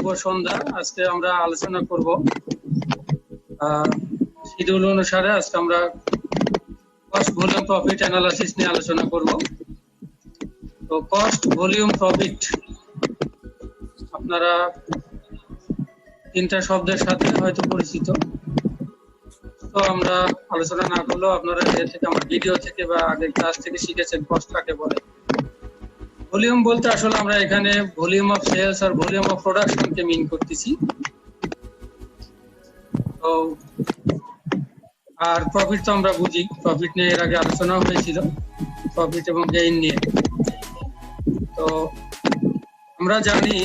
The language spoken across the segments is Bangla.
শুভ সন্ধ্যা। আজকে আমরা আলোচনা করব শিডিউল অনুসারে আজকে আমরা কস্ট ভলিউম প্রফিট অ্যানালাইসিস নিয়ে আলোচনা করব। তো কস্ট ভলিউম প্রফিট আপনারা তিনটা শব্দের সাথে হয়তো পরিচিত। তো আমরা আলোচনা না করলেও আপনারা এর থেকে আমার ভিডিও থেকে বা আগের ক্লাস থেকে শিখেছেন কস্ট কাকে বলে। ভলিউম বলতে আসলে আমরা এখানে ভলিউম অফ সেলস আর ভলিউম অফ প্রোডাকশনকে মিন করতেছি। তো আর প্রফিট তো আমরা বুঝি, প্রফিট নিয়ে এর আগে আলোচনা হয়েছিল, প্রফিট এবং গেইন নিয়ে। তো আমরা জানি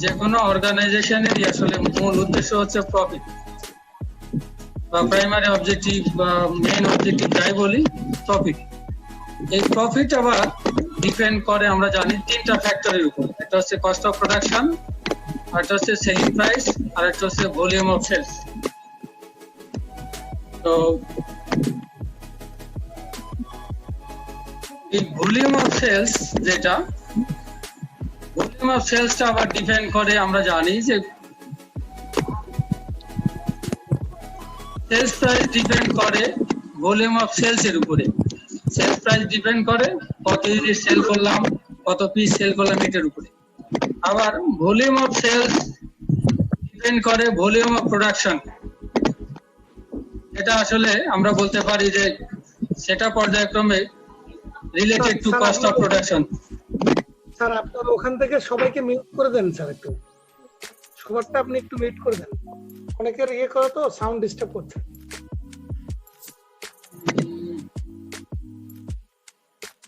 যে কোনো অর্গানাইজেশনেরই আসলে মূল উদ্দেশ্য হচ্ছে প্রফিট বা প্রাইমারি অবজেক্টিভ বা মেইন অবজেক্টিভ যাই বলি, প্রফিট। এই প্রফিট আবার ডিপেন্ড করে আমরা জানি তিনটা ফ্যাক্টরের উপর। একটা হচ্ছে কস্ট অফ প্রোডাকশন, আরেকটা হচ্ছে সেলিং প্রাইস, আর একটা হচ্ছে ভলিউম অফ সেলস। তো এই ভলিউম অফ সেলস যেটা, ভলিউম অফ সেলসটা আবার ডিপেন্ড করে আমরা জানি যে সেলস প্রাইস ডিপেন্ড করে ভলিউম অফ সেলস এর উপরে। সেলস প্রাইস ডিপেন্ড করে কত ইউনিট সেল করলাম, কত পিস সেল করলাম এটার উপরে। আবার ভলিউম অফ সেলস ডিপেন্ড করে ভলিউম অফ প্রোডাকশন। এটা আসলে আমরা বলতে পারি যে সেটা পর্যায়ক্রমে related to cost of production. Sir আপনারা ওখান থেকে সবাইকে মিউট করে দেন স্যার, একটু সবারটা আপনি একটু মিউট করে দেন। অনেকের করে তো সাউন্ড ডিস্টার্ব করছে।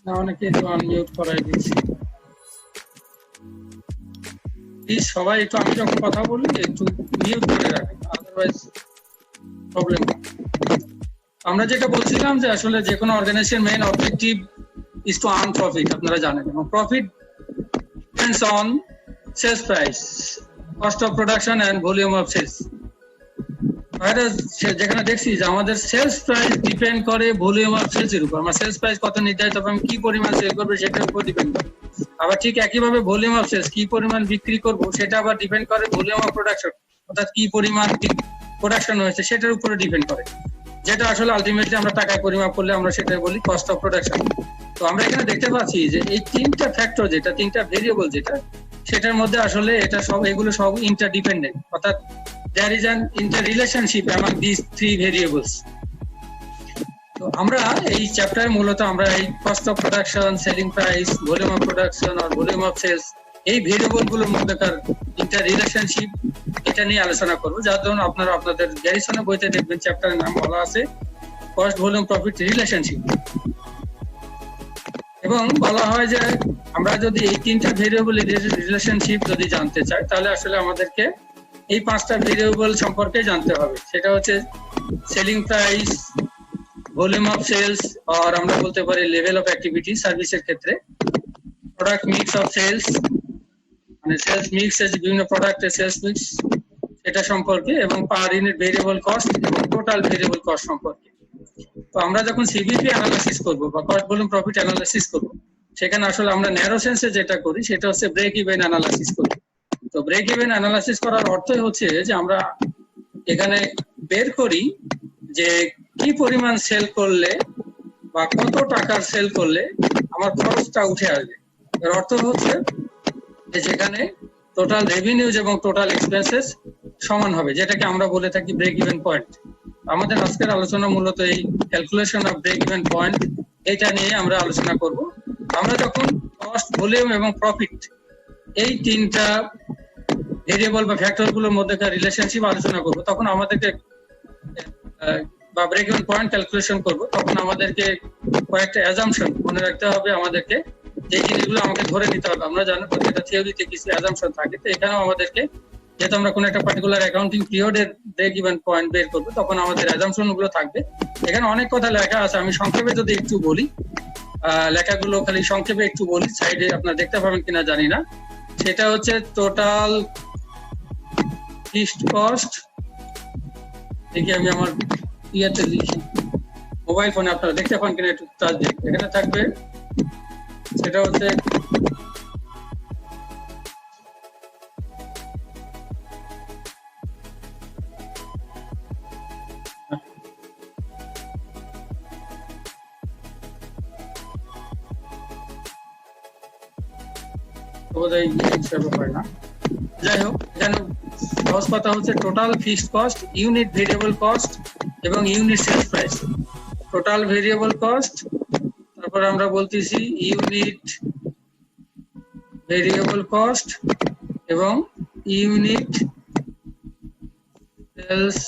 না, অনেকে তো আনমিউট করাই দিয়েছি। প্লিজ সবাই একটু, আমি যখন কথা বলি একটু মিউট করে রাখেন, আদারওয়াইজ প্রবলেম। আমরা যেটা বলছিলাম যে আসলে যে কোনো organization main objective is to earn profit, আপনারা জানেন। এবং profit depends on sales price, cost of production and volume of sales. যেখানে দেখছি যে আমাদের সেলস প্রাইস ডিপেন্ড করে ভলিউম অফ সেলস এর উপর। আমার সেলস প্রাইস কত নির্ধারিত হবে, আমি কি পরিমাণ সেল করবো সেটার উপর ডিপেন্ড করে। আবার ঠিক একইভাবে ভলিউম অফ সেলস, কি পরিমাণ বিক্রি করবো সেটা আবার ডিপেন্ড করে ভলিউম অফ প্রোডাকশন, অর্থাৎ কি পরিমাণ প্রোডাকশন হয়েছে সেটার উপরে ডিপেন্ড করে। যেটা আসলে আলটিমেটলি আমরা টাকায় পরিমাপ করলে আমরা সেটা বলি কস্ট অফ প্রোডাকশন। তো আমরা এখানে দেখতে পাচ্ছি যে এই তিনটা ফ্যাক্টর যেটা, তিনটা ভেরিয়েবল যেটা, সেটার মধ্যে আসলে এটা সব, এগুলো সব ইন্টারডিপেন্ডেন্ট, অর্থাৎ there is an interrelationship among these three variables. তো আমরা এই চ্যাপ্টারে মূলত আমরা এই cost of production, selling price, volume of production আর ভলিউম অফ সেলস, এই ভেরিয়েবল গুলোর মধ্যেকার ইন্টাররিলেশনশিপ এটা নিয়ে আলোচনা করবো। যার জন্য আপনারা আপনাদের গ্যারিসনের বইতে দেখবেন চ্যাপ্টারের নাম বলা আছে কস্ট ভলিউম প্রফিট রিলেশনশিপ। এবং বলা হয় যে আমরা যদি এই তিনটা ভেরিয়েবলের রিলেশনশিপ যদি জানতে চাই, তাহলে আসলে আমাদেরকে এই পাঁচটা ভেরিয়েবল সম্পর্কে জানতে হবে। সেটা হচ্ছে selling price, volume of sales, আর আমরা বলতে পারি লেভেল অফ অ্যাক্টিভিটি সার্ভিসের ক্ষেত্রে, প্রোডাক্ট মিক্স অফ সেলস, মানে সেলস মিক্স, বিভিন্ন প্রোডাক্টের সেলস মিক্স এটা সম্পর্কে, এবং পার ইউনিট ভেরিয়েবল কস্ট এবং টোটাল ভেরিয়েবল কস্ট সম্পর্কে। তো আমরা যখন সিবিপি অ্যানালাইসিস করব বা কস্ট ভলিউম প্রফিট অ্যানালাইসিস করব, সেখানে আসলে আমরা ন্যারো সেন্সে যেটা করি সেটা হচ্ছে ব্রেক ইভেন অ্যানালাইসিস করি। তো ব্রেক ইভেন অ্যানালাইসিস করার অর্থই হচ্ছে যে আমরা এখানে বের করি যে কি পরিমাণ সেল করলে বা কত টাকার সেল করলে আমার খরচটা উঠে আসবে। এর অর্থ হচ্ছে যে যেখানে টোটাল রেভিনিউজ এবং টোটাল এক্সপেন্সেস সমান হবে, যেটাকে আমরা বলে থাকি ব্রেক ইভেন পয়েন্ট। আমাদের আজকের আলোচনা মূলত এই calculation of break even point এটা নিয়ে আমরা আলোচনা করব। আমরা যখন কস্ট, ভলিউম এবং প্রফিট এই তিনটা ভেরিয়েবল বা ফ্যাক্টর গুলোর মধ্যেকার রিলেশনশিপ আলোচনা করব, তখন আমাদেরকে বা ব্রেক ইভেন পয়েন্ট ক্যালকুলেশন করব, তখন আমাদেরকে কয়েকটা অ্যাজাম্পশন মনে রাখতে হবে। আমাদেরকে যে জিনিসগুলো আমাকে ধরে নিতে হবে, আমরা জানি প্রত্যেকটা থিওরিতে কিছু অ্যাজাম্পশন থাকে। তো এখানেও আমাদেরকে, যেহেতু আমরা কোনো একটা পার্টিকুলার অ্যাকাউন্টিং পিরিয়ডের ব্রেক ইভেন পয়েন্ট বের করবো, তখন আমাদের অ্যাজাম্পশন গুলো থাকবে। এখানে অনেক কথা লেখা আছে, আমি সংক্ষেপে যদি একটু বলি, লেখাগুলো খালি সংক্ষেপে একটু বলি, সাইডে আপনারা দেখতে পাবেন কিনা জানি না। সেটা হচ্ছে টোটাল ফিক্সড কস্ট, দেখি আমি আমার ইয়েতে লিখি, মোবাইল ফোনে আপনারা দেখতে পান কিনা একটু টাচ দিন। এখানে থাকবে সেটা হচ্ছে বোধহয় হিসাবে হয় না। যাই হোক, এখানে সহজ কথা হচ্ছে total fixed cost, unit variable cost এবং unit sales price. Total variable cost, তারপর আমরা বলতেছি ইউনিট ভেরিয়েবল কস্ট এবং ইউনিট সেলস।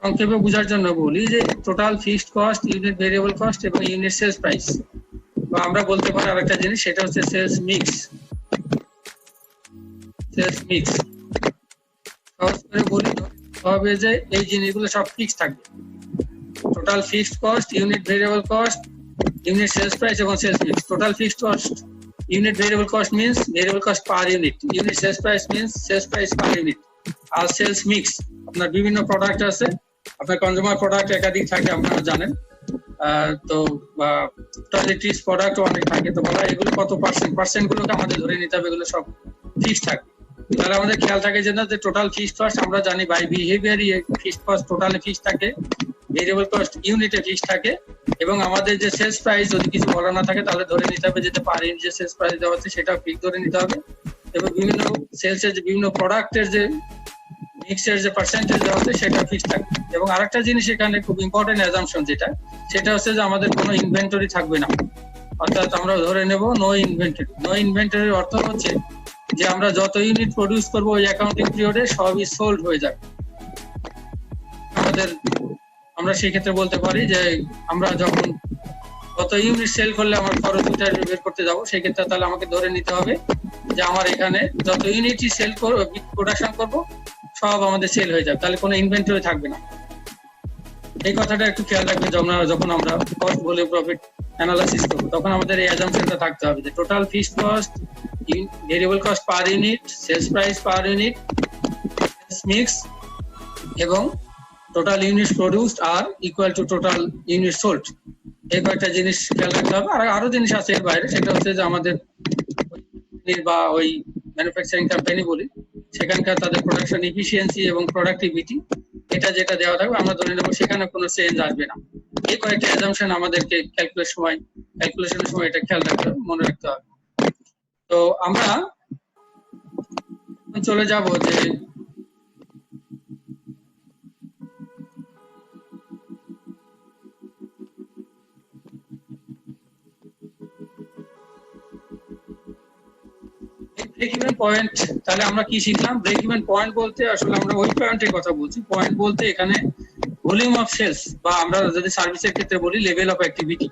সংক্ষেপে বোঝার জন্য বলি যে total fixed cost, unit variable cost এবং ইউনিট সেলস প্রাইস, বা আমরা বলতে পারি আরেকটা জিনিস, সেটা হচ্ছে সেলস মিক্স। সেলস মিক্স সহজ করে বলি হবে যে এই জিনিসগুলো সব ফিক্স থাকবে। Total fixed cost, unit variable cost, unit sales price এবং sales mix. Total fixed cost, unit variable cost means variable cost per unit, unit sales price means sales price per unit. আর সেলস মিক্স, আপনার বিভিন্ন প্রোডাক্ট আছে, আপনার কনজিউমার প্রোডাক্ট একাধিক থাকে আপনারা জানেন, তো টয়লেট্রিজ প্রোডাক্ট অনেক থাকে, তো বলা এগুলো কত পার্সেন্ট গুলোকে আমাদের ধরে নিতে হবে, এগুলো সব ফিক্স থাকে। তাহলে আমাদের খেয়াল থাকে যে না, যে টোটাল ফিক্সড কস্ট আমরা জানি বাই বিহেভিয়ারই ফিক্সড কস্ট টোটালে ফিক্স থাকে, ভেরিয়েবল কস্ট ইউনিটে ফিক্স থাকে, এবং আমাদের যে সেলস প্রাইস যদি কিছু বলা না থাকে তাহলে ধরে নিতে হবে যে পার ইউনিট যে সেলস প্রাইস দেওয়া হচ্ছে সেটা ফিক্স ধরে নিতে হবে, এবং বিভিন্ন সেলসের যে বিভিন্ন প্রোডাক্টের যে মিক্সের যে পার্সেন্টেজ দেওয়া হচ্ছে সেটা ফিক্স থাকে। এবং আরেকটা জিনিস এখানে খুব ইম্পর্টেন্ট অ্যাজাম্পশন যেটা, সেটা হচ্ছে যে আমাদের কোনো ইনভেন্টরি থাকবে না, অর্থাৎ আমরা ধরে নেব নো ইনভেন্টরি। নো ইনভেন্টরির অর্থ হচ্ছে যে আমরা যত ইউনিট প্রডিউস করবো ওই অ্যাকাউন্টিং পিরিয়ডে সবই সোল্ড হয়ে যাবে। আমরা সেই ক্ষেত্রে বলতে পারি যে আমরা যখন কত ইউনিট সেল করলে আমার খরচ বের করতে যাবো, সেই ক্ষেত্রে তাহলে আমাকে ধরে নিতে হবে যে আমার এখানে যত ইউনিটই সেল করবো, প্রোডাকশন করবো, সব আমাদের সেল হয়ে যাবে, তাহলে কোনো ইনভেন্টরি থাকবে না। এই কথাটা একটু খেয়াল রাখবে যখন আমরা কস্ট ভলিউম প্রফিট অ্যানালাইসিস করবো, তখন আমাদের এই অ্যাজাম্পশনটা থাকতে হবে যে total fixed cost, variable cost per unit, sales price per unit, sales mix এবং total unit produced are equal to total unit sold. এই কয়েকটা জিনিস খেয়াল রাখতে হবে। আর আরো জিনিস আছে এর বাইরে, সেটা হচ্ছে যে আমাদের বা ওই ম্যানুফ্যাকচারিং কোম্পানি বলি, সেখানকার তাদের প্রোডাকশন এফিসিয়েন্সি এবং প্রোডাক্টিভিটি, এটা যেটা দেওয়া থাকবে আমরা ধরে নেবো সেখানে কোনো চেঞ্জ আসবে না। এই কয়েকটা অ্যাজাম্পশন আমাদেরকে ক্যালকুলেশনের সময় এটা খেয়াল রাখতে হবে, মনে রাখতে হবে। তো আমরা চলে যাব যে ব্রেক ইভেন পয়েন্ট। তাহলে আমরা কি শিখলাম? ব্রেক ইভেন পয়েন্ট বলতে আসলে আমরা ওই পয়েন্টের কথা বলছি। পয়েন্ট বলতে এখানে ভলিউম অফ সেলস, বা আমরা যদি সার্ভিসের ক্ষেত্রে বলি লেভেল অফ অ্যাক্টিভিটি।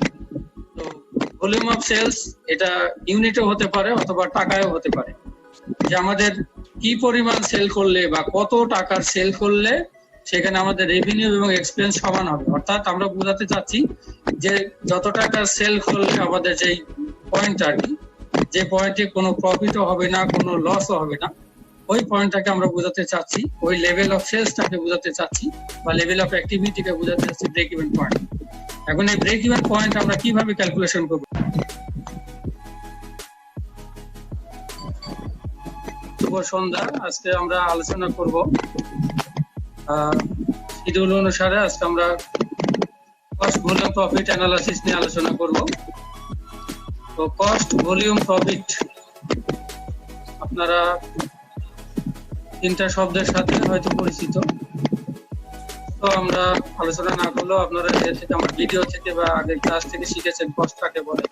তো ভলিউম অফ সেলস এটা ইউনিটও হতে পারে অথবা টাকায়ও হতে পারে, যে আমাদের কি পরিমাণ সেল করলে বা কত টাকার সেল করলে সেখানে আমাদের রেভিনিউ এবং এক্সপেন্স সমান হবে। অর্থাৎ আমরা বোঝাতে চাচ্ছি যে যত টাকা সেল করলে আমাদের যেই পয়েন্ট আর কি, যে পয়েন্টে কোনো প্রফিটও হবে না, কোনো লসও হবে না, ওই পয়েন্টটাকে আমরা বোঝাতে চাচ্ছি, ওই লেভেল অফ সেলসটাকে বোঝাতে চাচ্ছি, বা লেভেল অফ অ্যাক্টিভিটিকে বোঝাতে চাচ্ছি ব্রেক ইভেন পয়েন্ট। এখন এই ব্রেক ইভেন পয়েন্ট আমরা কিভাবে ক্যালকুলেশন করব? শুভ সন্ধ্যা। আজকে আমরা আলোচনা করব শিডিউল অনুসারে আজকে আমরা কস্ট ভলিউম প্রফিট অ্যানালাইসিস নিয়ে আলোচনা করব। তো কস্ট ভলিউম প্রফিট আপনারা তিনটা শব্দের সাথে হয়তো পরিচিত, তো আমরা আলোচনা না করলেও আপনারা এর থেকে আমার ভিডিও থেকে বা আগের ক্লাস থেকে শিখেছেন কস্ট কাকে বলে।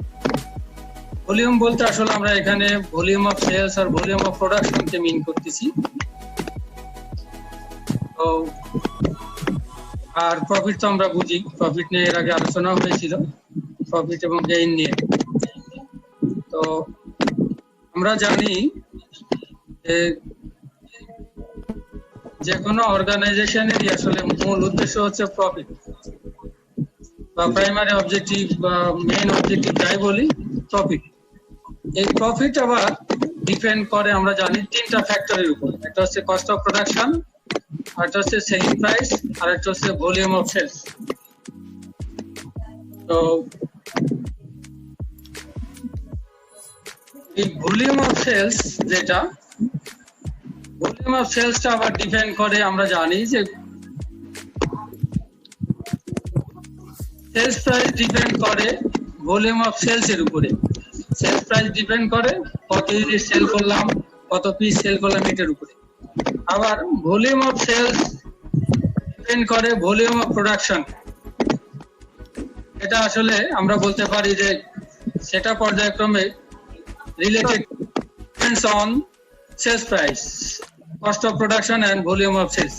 ভলিউম বলতে আসলে আমরা এখানে ভলিউম অফ সেলস আর ভলিউম অফ প্রোডাকশনকে মিন করতেছি। তো আর প্রফিট তো আমরা বুঝি, প্রফিট নিয়ে এর আগে আলোচনা হয়েছিল, প্রফিট এবং গেইন নিয়ে। তো আমরা জানি যে কোনো অর্গানাইজেশনেরই আসলে মূল উদ্দেশ্য হচ্ছে প্রফিট, বা প্রাইমারি অবজেক্টিভ বা মেইন অবজেক্টিভ যাই বলি, প্রফিট। এই প্রফিট আবার ডিপেন্ড করে আমরা জানি তিনটা ফ্যাক্টরের উপর। একটা হচ্ছে কস্ট অফ প্রোডাকশন, আরেকটা হচ্ছে সেলিং প্রাইস, আর একটা হচ্ছে ভলিউম অফ সেলস। তো এই ভলিউম অফ সেলস যেটা, ভলিউম অফ সেলসটা আবার ডিপেন্ড করে আমরা জানি যে সেলস প্রাইস ডিপেন্ড করে ভলিউম অফ সেলস এর উপরে। সেলস প্রাইস ডিপেন্ড করে কত ইউনিট সেল করলাম, কত পিস সেল করলাম এটার উপরে। আবার ভলিউম অফ সেলস ডিপেন্ড করে ভলিউম অফ প্রোডাকশন। এটা আসলে আমরা বলতে পারি যে সেটা পর্যায়ক্রমে related depends on sales price, cost of production and volume of sales.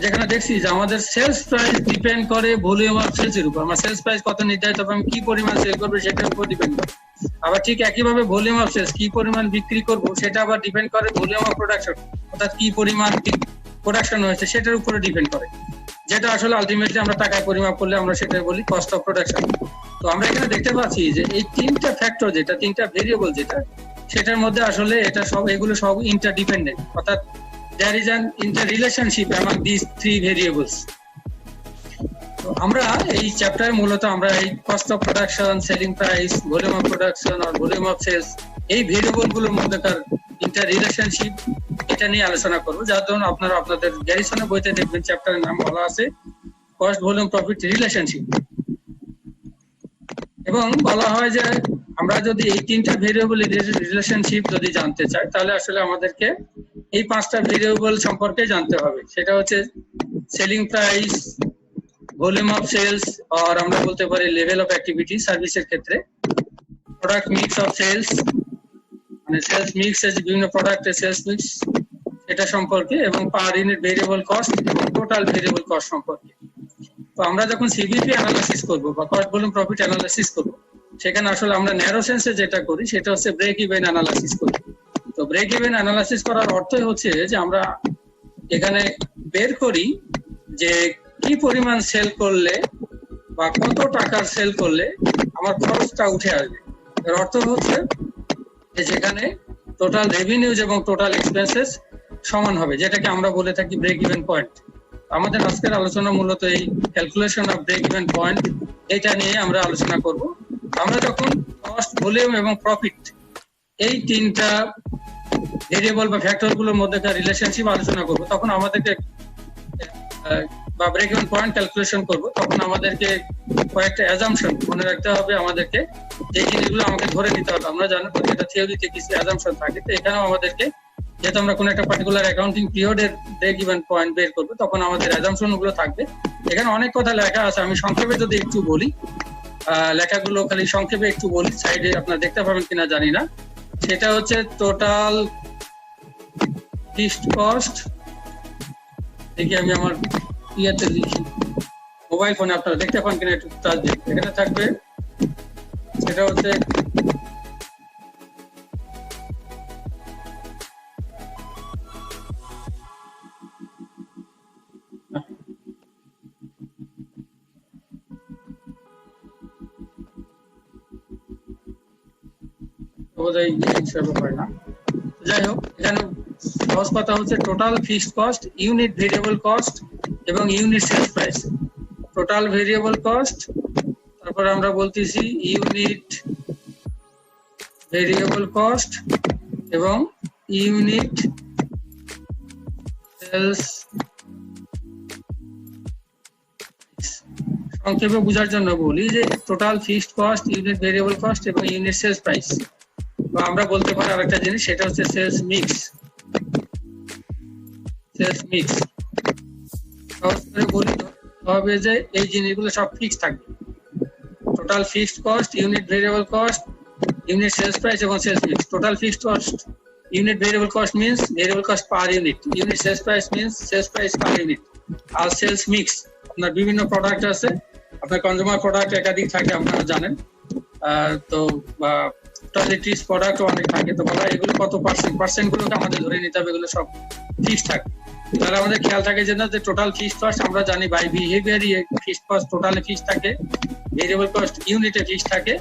যেখানে দেখছি যে আমাদের সেলস প্রাইস ডিপেন্ড করে ভলিউম অফ সেলস এর উপর। আমার সেলস প্রাইস কত নির্ধারিত হবে, আমি কি পরিমাণ সেল করবো সেটার উপর ডিপেন্ড করে। আবার ঠিক একইভাবে ভলিউম অফ সেলস, কি পরিমাণ বিক্রি করবো সেটা আবার ডিপেন্ড করে ভলিউম অফ প্রোডাকশন, অর্থাৎ কি পরিমাণ প্রোডাকশন হয়েছে সেটার উপরে ডিপেন্ড করে, যেটা আসলে আলটিমেটলি আমরা টাকায় পরিমাপ করলে আমরা সেটা বলি কস্ট অফ প্রোডাকশন। তো আমরা এখানে দেখতে পাচ্ছি যে এই তিনটা ফ্যাক্টর, যেটা তিনটা ভেরিয়েবল যেটা, সেটার মধ্যে আসলে এটা সব, এগুলো সব ইন্টারডিপেন্ডেন্ট, অর্থাৎ there is an interrelationship among these three variables. তো আমরা এই চ্যাপ্টারে মূলত আমরা এই cost of production, selling price, volume of production আর ভলিউম অফ সেলস, এই ভেরিয়েবল গুলোর মধ্যকার ইন্টাররিলেশনশিপ এটা নিয়ে আলোচনা করব। যার জন্য আপনারা আপনাদের গ্যারিসনের বইতে দেখবেন চ্যাপ্টারের নাম বলা আছে কস্ট ভলিউম প্রফিট রিলেশনশিপ। এবং বলা হয় যে আমরা যদি এই তিনটা ভেরিয়েবল রিলেশনশিপ যদি জানতে চাই, তাহলে আসলে আমাদেরকে এই পাঁচটা ভেরিয়েবল সম্পর্কে জানতে হবে। সেটা হচ্ছে selling price, volume of sales, আর আমরা বলতে পারি লেভেল অফ অ্যাক্টিভিটি সার্ভিসের ক্ষেত্রে, প্রোডাক্ট মিক্স অফ সেলস, মানে সেলস মিক্স, বিভিন্ন প্রোডাক্টের সেলস মিক্স এটা সম্পর্কে, এবং পার ইউনিট ভেরিয়েবল কস্ট এবং টোটাল ভেরিয়েবল কস্ট সম্পর্কে। তো আমরা যখন সিভিপি অ্যানালাইসিস করব বা কস্ট ভলিউম প্রফিট অ্যানালাইসিস করব, সেখানে আসলে আমরা ন্যারো সেন্সে যেটা করি সেটা হচ্ছে ব্রেক ইভেন অ্যানালাইসিস করি। তো ব্রেক ইভেন অ্যানালাইসিস করার অর্থই হচ্ছে যে আমরা এখানে বের করি যে কি পরিমাণ সেল করলে বা কত টাকার সেল করলে আমার খরচটা উঠে আসবে। এর অর্থ হচ্ছে যে যেখানে টোটাল রেভিনিউজ এবং টোটাল এক্সপেন্সেস সমান হবে, যেটাকে আমরা বলে থাকি ব্রেক ইভেন পয়েন্ট। আমাদের আজকের আলোচনা মূলত এই calculation of break even point, এটা নিয়ে আমরা আলোচনা করব। আমরা যখন কস্ট, ভলিউম এবং প্রফিট এই তিনটা ভেরিয়েবল বা ফ্যাক্টর গুলোর মধ্যে রিলেশনশিপ আলোচনা করব, তখন আমাদেরকে বা ব্রেক ইভেন পয়েন্ট ক্যালকুলেশন করব, তখন আমাদেরকে কয়েকটা অ্যাজাম্পশন মনে রাখতে হবে। আমাদেরকে এই জিনিসগুলো আমাকে ধরে নিতে হবে। আমরা জানি প্রত্যেকটা থিওরিতে কিছু অ্যাজাম্পশন থাকে, তো এখানেও আমাদেরকে, যেহেতু আমরা কোনো একটা পার্টিকুলার অ্যাকাউন্টিং পিরিয়ডের ব্রেক ইভেন পয়েন্ট বের করবো, তখন আমাদের অ্যাজাম্পশন গুলো থাকবে। এখানে অনেক কথা লেখা আছে, আমি সংক্ষেপে যদি একটু বলি, লেখাগুলো খালি সংক্ষেপে একটু বলি, সাইডে আপনারা দেখতে পাবেন কিনা জানি না। সেটা হচ্ছে টোটাল ফিক্সড কস্ট, দেখি আমি আমার ইয়েতে লিখি, মোবাইল ফোনে আপনারা দেখতে পান কিনা একটু টাচ দিন, এখানে থাকবে। সেটা হচ্ছে হয় না, যাই হোক, এখানে সহজ কথা হচ্ছে total fixed cost, unit variable cost এবং unit sales price. Total variable cost, তারপর আমরা বলতেছি ইউনিট ভেরিয়েবল কস্ট এবং ইউনিট সেলস। সংক্ষেপে বোঝার জন্য বলি যে total fixed cost, unit variable cost এবং ইউনিট সেলস প্রাইস, বা আমরা বলতে পারি আরেকটা জিনিস, সেটা হচ্ছে সেলস মিক্স। সেলস মিক্স সহজ করে বলি হবে যে এই জিনিসগুলো সব ফিক্স থাকবে। Total fixed cost, unit variable cost, unit sales price এবং sales mix. Total fixed cost, unit variable cost means variable cost per unit, unit sales price means sales price per unit. আর সেলস মিক্স, আপনার বিভিন্ন প্রোডাক্ট আছে, আপনার কনজিউমার প্রোডাক্ট একাধিক থাকে আপনারা জানেন, তো বা টোটালিটিস প্রোডাক্ট অনেক থাকে, তো বলা এগুলো কত পার্সেন্ট গুলোকে আমাদের ধরে নিতে হবে, এগুলো সব ফিক্স থাকে। তাহলে আমাদের খেয়াল থাকে যে না, যে টোটাল ফিক্সড কস্ট আমরা জানি বাই বিহেভিয়ারই ফিক্সড কস্ট টোটালে ফিক্স থাকে, ভেরিয়েবল কস্ট ইউনিটে ফিক্স থাকে,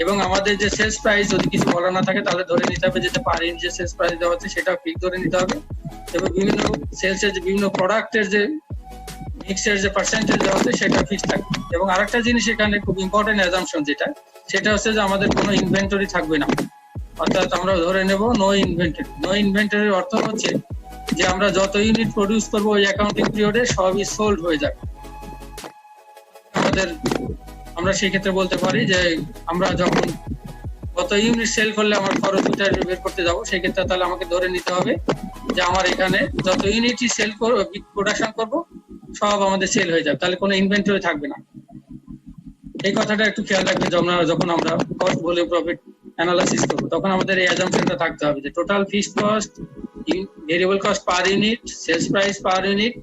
এবং আমাদের যে সেলস প্রাইস যদি কিছু বলা না থাকে তাহলে ধরে নিতে হবে যে পার ইউনিট যে সেলস প্রাইস দেওয়া হচ্ছে সেটা ফিক্স ধরে নিতে হবে, এবং বিভিন্ন সেলসের যে বিভিন্ন প্রোডাক্টের যে মিক্সের যে পার্সেন্টেজ দেওয়া হচ্ছে সেটা ফিক্স থাকে। এবং আরেকটা জিনিস এখানে খুব ইম্পর্টেন্ট অ্যাজাম্পশন যেটা, সেটা হচ্ছে যে আমাদের কোনো ইনভেন্টরি থাকবে না, অর্থাৎ আমরা ধরে নেব নো ইনভেন্টরি। নো ইনভেন্টরির অর্থ হচ্ছে যে আমরা যত ইউনিট প্রডিউস করবো ওই অ্যাকাউন্টিং পিরিয়ডে সবই সোল্ড হয়ে যাবে। আমরা সেই ক্ষেত্রে বলতে পারি যে আমরা যখন কত ইউনিট সেল করলে আমার খরচ উঠে আসবে বের করতে যাবো, সেই ক্ষেত্রে তাহলে আমাকে ধরে নিতে হবে যে আমার এখানে যত ইউনিটই সেল করব, প্রোডাকশন করব, সব আমাদের সেল হয়ে যাবে, তাহলে কোনো ইনভেন্টরি থাকবে না। এই কথাটা একটু খেয়াল রাখবেন যখন আমরা কস্ট ভলিউম প্রফিট অ্যানালাইসিস করব, তখন আমাদের এই অ্যাজাম্পশনটা থাকতে হবে যে total fixed cost, variable cost per unit, sales price per unit,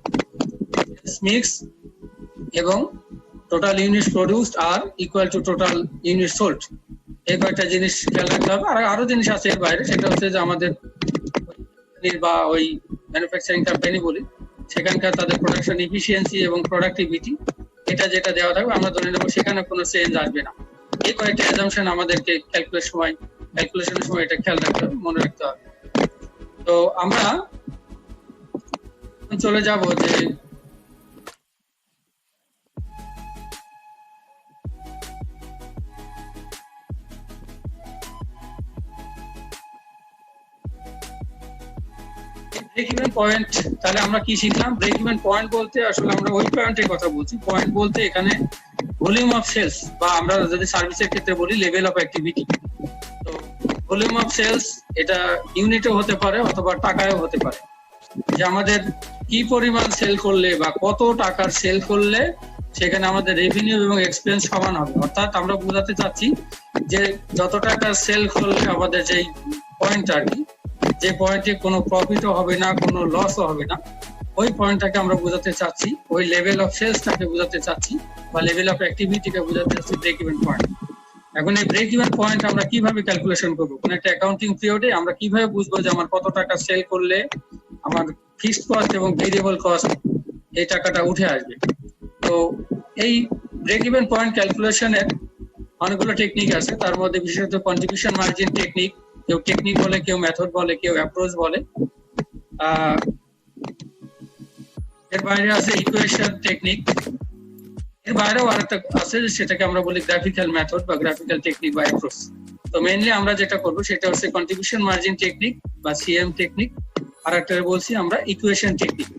mix এবং total unit produced are equal to total unit sold. এই কয়েকটা জিনিস খেয়াল রাখতে হবে। আর আরো জিনিস আছে এর বাইরে, সেটা হচ্ছে যে আমাদের বা ওই ম্যানুফ্যাকচারিং কোম্পানি বলি, সেখানকার তাদের প্রোডাকশন এফিসিয়েন্সি এবং প্রোডাক্টিভিটি, এটা যেটা দেওয়া থাকবে আমরা ধরে নেবো সেখানে কোনো চেঞ্জ আসবে না। এই কয়েকটা অ্যাজাম্পশন আমাদেরকে ক্যালকুলেশনের সময় এটা খেয়াল রাখতে হবে, মনে রাখতে হবে। তো আমরা চলে যাব যে ব্রেক ইভেন পয়েন্ট। তাহলে আমরা কি শিখলাম? ব্রেক ইভেন পয়েন্ট বলতে আসলে আমরা ওই পয়েন্টের কথা বলছি। পয়েন্ট বলতে এখানে ভলিউম অফ সেলস, বা আমরা যদি সার্ভিসের ক্ষেত্রে বলি লেভেল অফ অ্যাক্টিভিটি। তো ভলিউম অফ সেলস এটা ইউনিটও হতে পারে অথবা টাকায়ও হতে পারে, যে আমাদের কি পরিমাণ সেল করলে বা কত টাকার সেল করলে সেখানে আমাদের রেভিনিউ এবং এক্সপেন্স সমান হবে। অর্থাৎ আমরা বোঝাতে চাচ্ছি যে যত টাকা সেল করলে আমাদের যেই পয়েন্ট আর কি, যে পয়েন্টে কোনো প্রফিটও হবে না, কোনো লসও হবে না, ওই পয়েন্টটাকে আমরা বোঝাতে চাচ্ছি, ওই লেভেল অফ সেলসটাকে বোঝাতে চাচ্ছি, বা লেভেল অফ অ্যাক্টিভিটিকে বোঝাতে চাচ্ছি ব্রেক ইভেন পয়েন্ট। এখন এই ব্রেক ইভেন পয়েন্ট আমরা কিভাবে ক্যালকুলেশন করবো? কোন একটা অ্যাকাউন্টিং পিরিয়ডে আমরা কিভাবে বুঝবো যে আমার কত টাকা সেল করলে আমার ফিক্সড কস্ট এবং ভেরিয়েবল কস্ট এই টাকাটা উঠে আসবে? তো এই ব্রেক ইভেন পয়েন্ট ক্যালকুলেশনের অনেকগুলো টেকনিক আছে, তার মধ্যে বিশেষত কন্ট্রিবিউশন মার্জিন টেকনিক, কেউ টেকনিক বলে, কেউ মেথড বলে, কেউ অ্যাপ্রোচ বলে। এর বাইরে আছে ইকুয়েশন টেকনিক, এর বাইরেও আরেকটা আছে সেটাকে আমরা বলি গ্রাফিক্যাল মেথড বা গ্রাফিক্যাল টেকনিক বা অ্যাপ্রোচ। তো মেইনলি আমরা যেটা করবো সেটা হচ্ছে কন্ট্রিবিউশন মার্জিন টেকনিক বা সিএম টেকনিক, আর একটা বলছি আমরা ইকুয়েশন টেকনিক।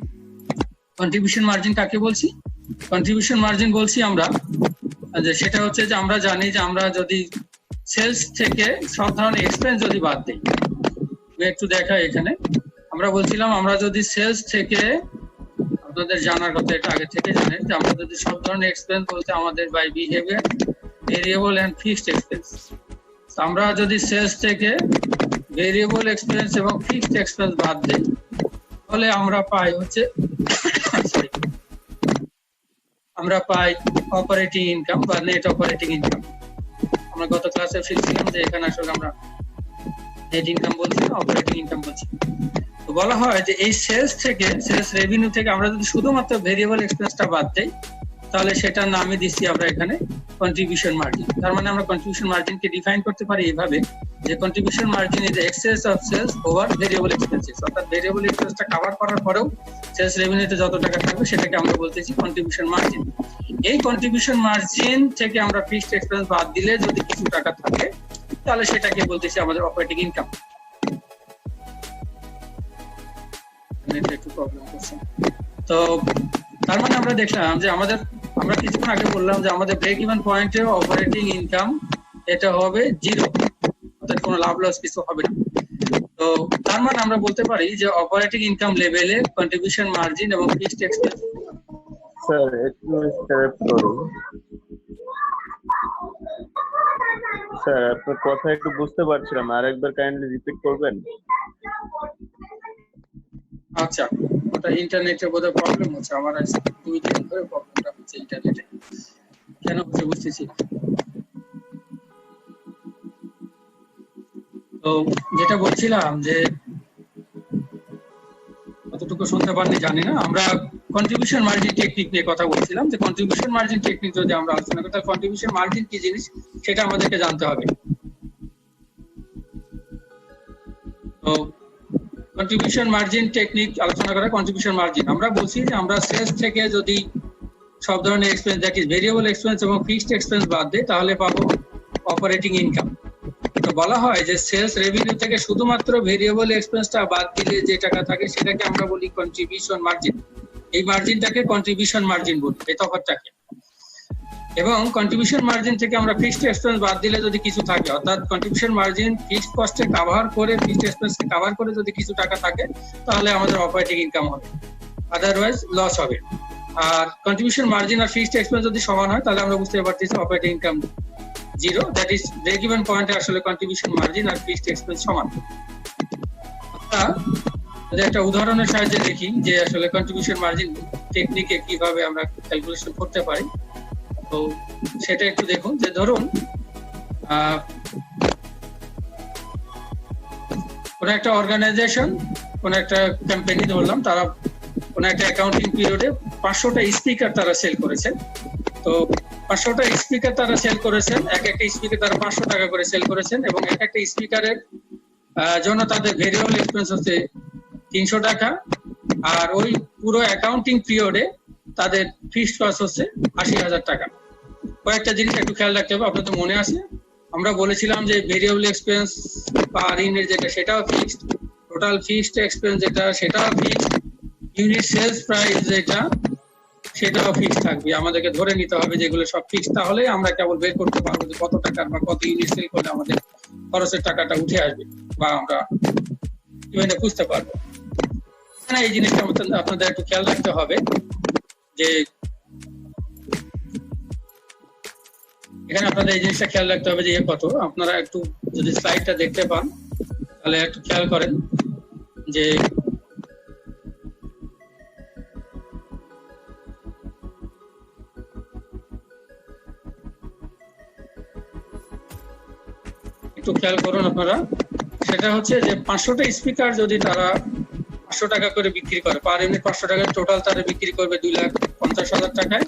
কন্ট্রিবিউশন মার্জিন কাকে বলছি? কন্ট্রিবিউশন মার্জিন বলছি আমরা যে সেটা হচ্ছে যে আমরা জানি যে আমরা যদি সেলস থেকে সব ধরনের এক্সপেন্স যদি বাদ দিই, একটু দেখাই এখানে, আমরা বলছিলাম আমরা যদি সেলস থেকে, আপনাদের জানার কথা এটা আগে থেকে জানেন, যে আমরা যদি সব ধরনের এক্সপেন্স বলতে আমাদের by behaviour, variable and fixed expense, আমরা যদি সেলস থেকে ভেরিয়েবল এক্সপেন্স এবং ফিক্সড এক্সপেন্স বাদ দিই, তাহলে আমরা পাই হচ্ছে আমরা পাই অপারেটিং ইনকাম বা নেট অপারেটিং ইনকাম। আমরা গত ক্লাসে শিখছিলাম যে এখানে আসলে আমরা নেট ইনকাম বলছি না, অপারেটিং ইনকাম বলছি। তো বলা হয় যে এই সেলস থেকে, সেলস রেভিনিউ থেকে আমরা যদি শুধুমাত্র ভেরিয়েবল এক্সপেন্সটা বাদ দেই, তাহলে সেটার নামই দিচ্ছি আমরা এখানে কন্ট্রিবিউশন মার্জিন। তার মানে আমরা কন্ট্রিবিউশন মার্জিনকে ডিফাইন করতে পারি এইভাবে যে contribution margin is excess of sales over variable expenses. অর্থাৎ ভেরিয়েবল এক্সপেন্সটা কভার করার পরেও সেলস রেভিনিউতে যত টাকা থাকবে সেটাকে আমরা বলতেছি কন্ট্রিবিউশন মার্জিন। এই কন্ট্রিবিউশন মার্জিন থেকে আমরা ফিক্সড এক্সপেন্স বাদ দিলে যদি কিছু টাকা থাকে, তাহলে সেটাকে বলতেছি আমাদের অপারেটিং ইনকাম। একটু প্রবলেম করছে। তো তার মানে আমরা দেখলাম যে আমরা কিছুক্ষণ আগে বললাম যে আমাদের ব্রেক ইভেন পয়েন্টে অপারেটিং ইনকাম এটা হবে 0, অর্থাৎ কোনো লাভ লস কিছু হবে না। তো তার মানে আমরা বলতে পারি যে অপারেটিং ইনকাম লেভেলে কন্ট্রিবিউশন মার্জিন এবং ফিক্সড এক্সপেন্স। স্যার একটু স্টপ করুন স্যার, আপনার কথা একটু বুঝতে পারছিলাম, আরেকবার কাইন্ডলি রিপিট করবেন? আচ্ছা, ওটা ইন্টারনেটের বোধহয় প্রবলেম হচ্ছে, আমার আজ 2 দিন ধরে প্রবলেমটা হচ্ছে ইন্টারনেটে, কেন হচ্ছে বুঝতেছি না। তো যেটা বলছিলাম যে কতটুকু শুনতে পারলে জানি না, আমরা কন্ট্রিবিউশন মার্জিন টেকনিক নিয়ে কথা বলছিলাম যে কন্ট্রিবিউশন মার্জিন টেকনিক যদি আমরা আলোচনা করি, তাহলে কন্ট্রিবিউশন মার্জিন কি জিনিস সেটা আমাদেরকে জানতে হবে। তো কন্ট্রিবিউশন মার্জিন টেকনিক আলোচনা করা, কন্ট্রিবিউশন মার্জিন আমরা বলছি যে আমরা সেলস থেকে যদি সব ধরনের expense, that is variable expense এবং ফিক্সড এক্সপেন্স বাদ দেয়, তাহলে পাবো অপারেটিং ইনকাম। তো বলা হয় যে সেলস রেভিনিউ থেকে শুধুমাত্র ভেরিয়েবল এক্সপেন্সটা বাদ দিলে যে টাকা থাকে সেটাকে আমরা বলি কন্ট্রিবিউশন মার্জিন। এই মার্জিনটাকে কন্ট্রিবিউশন মার্জিন বলি। এই তফাৎটাকে এবং কন্ট্রিবিউশন মার্জিন থেকে আমরা ফিক্সড এক্সপেন্স বাদ দিলে যদি কিছু থাকে, অর্থাৎ কন্ট্রিবিউশন মার্জিন ফিক্সড কস্টে কভার করে ফিক্সড এক্সপেন্সকে কভার করে যদি কিছু টাকা থাকে তাহলে আমাদের অপারেটিং ইনকাম হবে, আদারওয়াইজ লস হবে। আর কন্ট্রিবিউশন মার্জিন আর ফিক্সড এক্সপেন্স যদি সমান হয় তাহলে আমরা বুঝতে পারতেছি operating income zero, that is break even পয়েন্টে আসলে কন্ট্রিবিউশন মার্জিন আর ফিক্সড এক্সপেন্স সমান। আমরা যদি একটা উদাহরণের সাহায্যে দেখি যে আসলে কন্ট্রিবিউশন মার্জিন টেকনিকে কিভাবে আমরা ক্যালকুলেশন করতে পারি, তো সেটা একটু দেখুন। যে ধরুন কোন একটা অর্গানাইজেশন, কোন একটা কোম্পানি ধরলাম, তারা কোন একটা অ্যাকাউন্টিং পিরিয়ডে 500টা স্পিকার তারা সেল করেছেন। তো 500টা স্পিকার তারা সেল করেছেন, এক একটা স্পিকার তারা 500 টাকা করে সেল করেছেন এবং এক একটা স্পিকারের জন্য তাদের ভেরিয়েবল এক্সপেন্স হচ্ছে 300 টাকা। আর ওই পুরো অ্যাকাউন্টিং পিরিয়ডে তাদের ফিক্সড কস্ট হচ্ছে 80,000 টাকা। কয়েকটা জিনিস একটু খেয়াল রাখতে হবে। আপনাদের মনে আছে আমরা বলেছিলাম যে ভেরিয়েবল এক্সপেন্স পার ইউনিট যেটা সেটাও ফিক্সড, টোটাল ফিক্সড এক্সপেন্স যেটা সেটাও ফিক্সড, ইউনিট সেলস প্রাইস যেটা সেটাও ফিক্সড থাকবে। আমাদেরকে ধরে নিতে হবে যেগুলো সব ফিক্সড, তাহলে আমরা কেবল বের করতে পারবো যে কত টাকার বা কত ইউনিট সেল করলে আমাদের খরচের টাকাটা উঠে আসবে বা আমরা ইভেন্টে বুঝতে পারবো। এই জিনিসটা আপনাদের একটু খেয়াল রাখতে হবে যে এখানে আপনাদের এই জিনিসটা খেয়াল রাখতে হবে যে কত। আপনারা একটু যদি স্লাইডটা দেখতে পান তাহলে একটু খেয়াল করেন যে একটু খেয়াল করুন আপনারা, সেটা হচ্ছে যে 500টা স্পিকার যদি তারা 500 টাকা করে বিক্রি করে, পার ইউনিট 500 টাকা, টোটাল তারা বিক্রি করবে 2,50,000 টাকায়,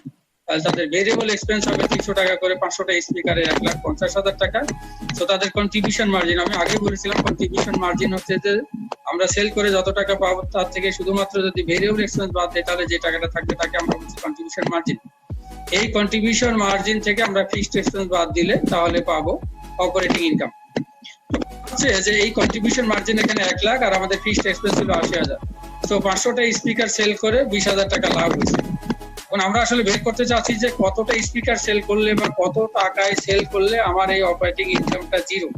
তাহলে তাদের ভেরিয়েবল এক্সপেন্স হবে 300 টাকা করে, 500টা স্পিকারে 1,50,000 টাকা। তো তাদের কন্ট্রিবিউশন মার্জিন, আমি আগে বলেছিলাম কন্ট্রিবিউশন মার্জিন হচ্ছে যে আমরা সেল করে যত টাকা পাবো তার থেকে শুধুমাত্র যদি ভেরিয়েবল এক্সপেন্স বাদ দেয় তাহলে যে টাকাটা থাকবে তাকে আমরা বলছি কন্ট্রিবিউশন মার্জিন। এই কন্ট্রিবিউশন মার্জিন থেকে আমরা ফিক্সড এক্সপেন্স বাদ দিলে তাহলে পাবো অপারেটিং ইনকাম। হচ্ছে যে এই কন্ট্রিবিউশন মার্জিন এখানে 1 লাখ আর আমাদের ফিক্সড এক্সপেন্স ছিল 80,000। তো 500টা স্পিকার সেল করে 20,000 টাকা লাভ হয়েছে। এখন আমরা আসলে বের করতে চাচ্ছি যে কতটা স্পিকার সেল করলে বা কত টাকায় সেল করলে আমার এই অপারেটিং ইনকামটা জিরো,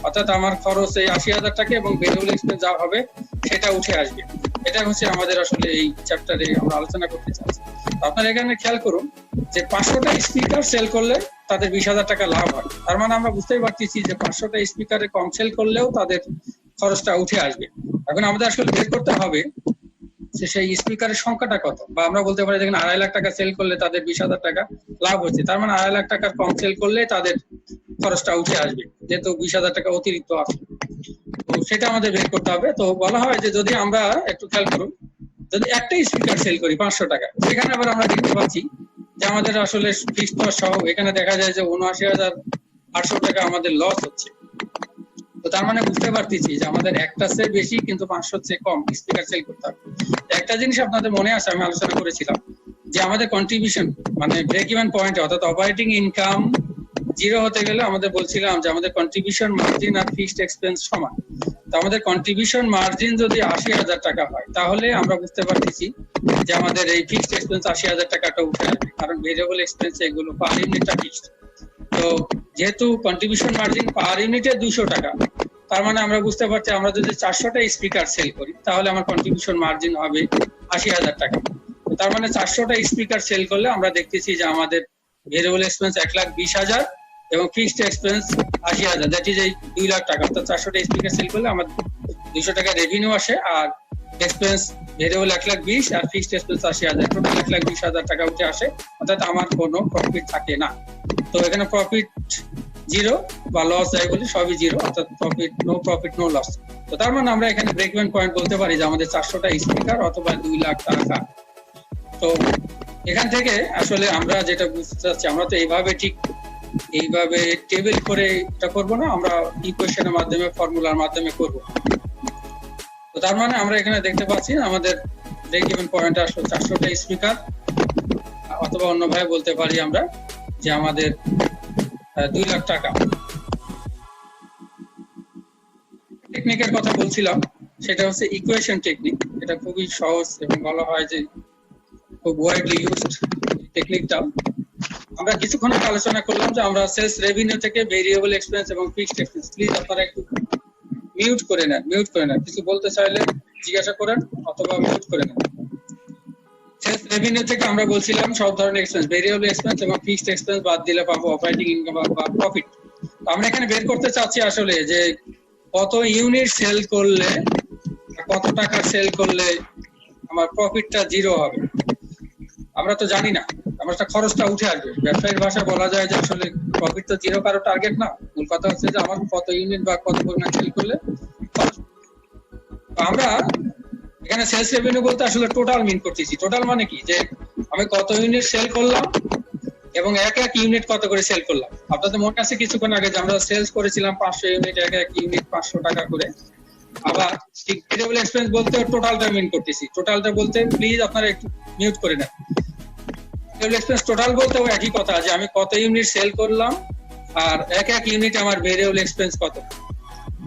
অর্থাৎ আমার খরচ এই 80,000 টাকা এবং ভেরিয়েবল এক্সপেন্স যা হবে সেটা উঠে আসবে। এটা হচ্ছে আমাদের আসলে এই চ্যাপ্টারে আমরা আলোচনা করতে চাচ্ছি। আপনারা এখানে খেয়াল করুন যে 500টা স্পিকার সেল করলে তাদের 20,000 টাকা লাভ হয়। তার মানে আমরা বুঝতেই পারতেছি যে 500টা স্পিকারে কম সেল করলেও তাদের খরচটা উঠে আসবে। এখন আমাদের আসলে বের করতে হবে যে সেই স্পিকারের সংখ্যাটা কত, বা আমরা বলতে পারি দেখেন 2.5 লাখ টাকা সেল করলে তাদের 20,000 টাকা লাভ হচ্ছে, তার মানে 2.5 লাখ টাকার কম সেল করলে তাদের খরচটা উঠে আসবে, যেহেতু 20,000 টাকা অতিরিক্ত আছে। তো সেটা আমাদের বের করতে হবে। তো বলা হয় যে যদি আমরা একটু খেয়াল করুন, যদি একটা স্পিকার সেল করি 500 টাকা, সেখানে আবার আমরা দেখতে পাচ্ছি যে আমাদের আসলে ফিক্সড কস্ট সহ এখানে দেখা যায় যে 79,800 টাকা আমাদের লস হচ্ছে। তো তার মানে বুঝতে পারতেছি যে আমাদের একটা চেয়ে বেশি কিন্তু 500 চেয়ে কম স্পিকার সেল করতে হবে। একটা জিনিস আপনাদের মনে আছে, আমি আলোচনা করেছিলাম যে আমাদের কন্ট্রিবিউশন মানে ব্রেক ইভেন পয়েন্ট অর্থাৎ অপারেটিং ইনকাম জিরো হতে গেলে আমাদের বলছিলাম যে আমাদের কন্ট্রিবিউশন মার্জিন আর ফিক্সড এক্সপেন্স সমান। তো আমাদের কন্ট্রিবিউশন মার্জিন যদি 80,000 টাকা হয় তাহলে আমরা বুঝতে পারতেছি যে আমাদের এই ফিক্সড এক্সপেন্স 80,000 টাকাটা উঠে আসবে, কারণ ভেরিয়েবল এক্সপেন্স এগুলো পার ইউনিটটা ফিক্সড। তো যেহেতু কন্ট্রিবিউশন মার্জিন পার ইউনিটে 200 টাকা, তার মানে আমরা বুঝতে পারছি আমরা যদি 400টা স্পিকার সেল করি তাহলে আমার কন্ট্রিবিউশন মার্জিন হবে 80,000 টাকা। তার মানে 400টা স্পিকার সেল করলে আমরা দেখতেছি যে আমাদের ভেরিয়েবল এক্সপেন্স 1,20,000 এবং ফিক্সড এক্সপেন্স 80,000, দ্যাট ইজ এই 2 লাখ টাকা। অর্থাৎ 400টা স্পিকার সেল করলে আমার 200 টাকা রেভিনিউ আসে আর এক্সপেন্স ভেরিয়েবল 1,20,000 আর ফিক্সড এক্সপেন্স 80,000, টোটাল 1,20,000 টাকা উঠে আসে, অর্থাৎ আমার কোনো প্রফিট থাকে না। তো এখানে প্রফিট জিরো বা লস যাই বলি সবই জিরো, অর্থাৎ প্রফিট নো লস। তো তার মানে আমরা এখানে ব্রেক ইভেন পয়েন্ট বলতে পারি যে আমাদের 400টা স্পিকার অথবা 2 লাখ টাকা। তো এখান থেকে আসলে আমরা যেটা বুঝতে চাচ্ছি, আমরা তো এইভাবে টেবিল করে এটা করবো না, আমরা ইকুয়েশনের মাধ্যমে ফর্মুলার মাধ্যমে করব। তো তার মানে আমরা এখানে দেখতে পাচ্ছি আমাদের ব্রেক ইভেন পয়েন্ট আসলে 400টা স্পিকার, অথবা অন্যভাবে বলতে পারি আমরা যে আমাদের 2 লাখ টাকা। টেকনিকের কথা বলছিলাম, সেটা হচ্ছে ইকুয়েশন টেকনিক। এটা খুবই সহজ এবং বলা হয় যে খুব ওয়াইডলি ইউজড টেকনিকটা। আমরা কিছুক্ষণ আগে আলোচনা করলাম যে আমরা সেলস রেভিনিউ থেকে ভেরিয়েবল এক্সপেন্স এবং ফিক্সড এক্সপেন্স, প্লিজ আপনারা একটু মিউট করে নেন, কিছু বলতে চাইলে জিজ্ঞাসা করেন অথবা মিউট করে নেন। সেলস রেভিনিউ থেকে আমরা বলছিলাম সব ধরনের এক্সপেন্স, ভেরিয়েবল এক্সপেন্স এবং ফিক্সড এক্সপেন্স বাদ দিলে পাবো অপারেটিং ইনকাম বা প্রফিট। আমরা এখানে বের করতে চাচ্ছি আসলে যে কত ইউনিট সেল করলে, কত টাকা সেল করলে আমার প্রফিটটা জিরো হবে। আমরা তো জানি না, আমার খরচটা উঠে আসবে। ব্যবসায়ীর ভাষায় বলা যায় যে আসলে প্রফিট তো জিরো কারো টার্গেট না, মূল কথা হচ্ছে যে আমার কত ইউনিট বা কত পরিমাণ সেল করলে। আমরা এখানে সেলস রেভিনিউ বলতে আসলে টোটাল মিন করতেছি। টোটাল মানে কি, যে আমি কত ইউনিট সেল করলাম এবং এক এক ইউনিট কত করে সেল করলাম। আপনাদের মনে আছে কিছুক্ষণ আগে যে আমরা সেলস করেছিলাম 500 ইউনিট, এক এক ইউনিট 500 টাকা করে। আবার ঠিক ভেরিয়েবল এক্সপেন্স বলতে টোটালটা মিন করতেছি। টোটালটা বলতে প্লিজ আপনারা একটু মিউট করে নেন। ভেরিয়েবল এক্সপেন্স টোটাল বলতেও একই কথা, যে আমি কত ইউনিট সেল করলাম আর এক এক ইউনিট আমার ভেরিয়েবল এক্সপেন্স কত।